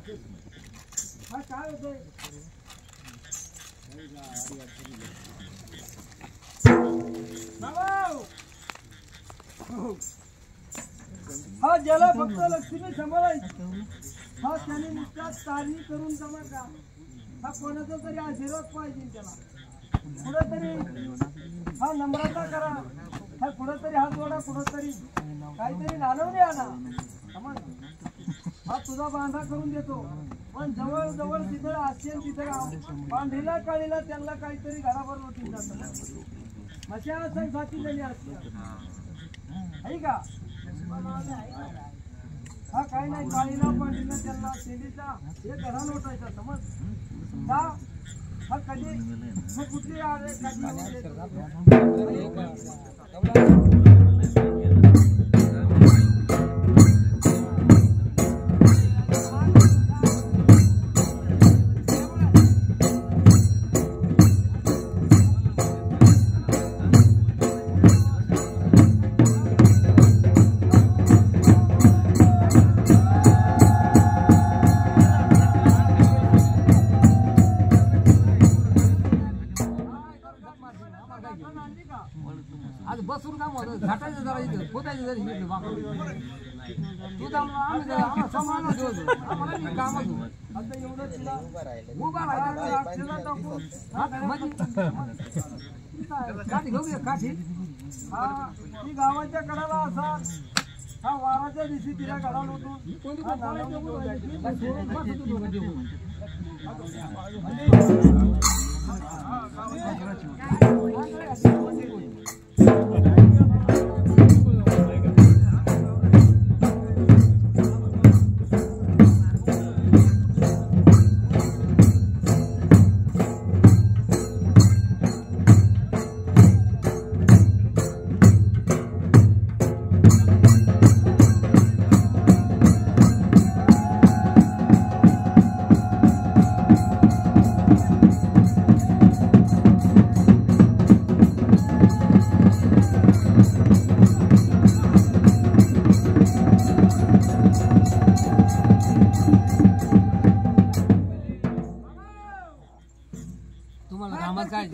हा काय होतंय हा ज्याला फक्त लक्ष्मी सांभाळायची हा त्याने नुसता चालणी करून जमा का हा कोणाचा तरी आशीर्वाद पाहिजे त्याला कुठंतरी हा नम्रता करा हा कुठंतरी हात जोडा कुठंतरी काहीतरी नालवणे आणा समज हा तुझा बांधा करून देतो पण जवळ जवळ तिथं असेल तिथं बांधीला काळीला त्यांना काहीतरी घराभर होती जात मशाला सण साथी झाली असते आहे का हा काही नाही काळीला पांढरीला त्यांना शेतीचा हे घरा लोटायचा समज का हा कधी मग कुठली आले आज बसून काम होतं घाटायचं जरा इथं पोतायचं जरी इकडे तू आम्हाला समान आम्हाला कामच आता एवढं तिला उभा राहिला काठी घेऊ काठी हा ती गावाच्या कडाला असा हा वाराच्या दिवशी तिला गडा नव्हतो तुम्हाला घामात काय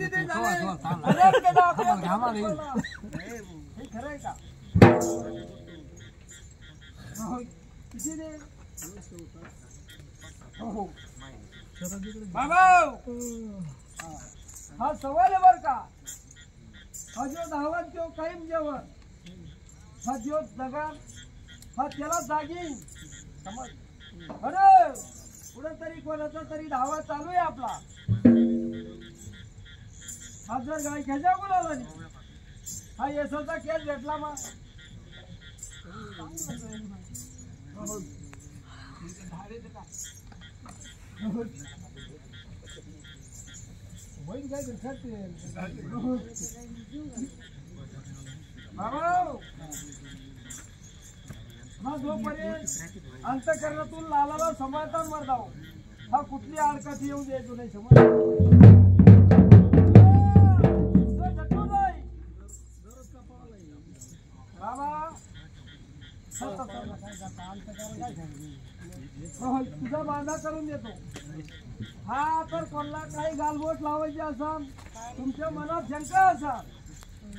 खरंय का बाबा हा सवाल आहे बर का हा जो धावत तो कायम जेवण हा जो जगा हा त्याला जागी समज अरे कुठंतरी कोणाचा तरी धावा चालू आहे आपला हा जर गाय घ्यायचा बोलावला नाही हा यशाचा केस भेटला मग हा जोपर्यंत अंतःकरणातून लालाला सांभाळता मरदाव हा कुठली अडचण येऊ द्यायचो नाही समज तुझा बांधा करून देतो हा तर कोणाला काही गालबोट लावायची असा तुमच्या मनात शंका असा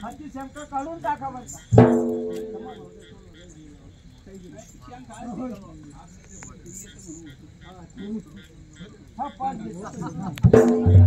हा ती शंका काढून टाका बरं हा पाच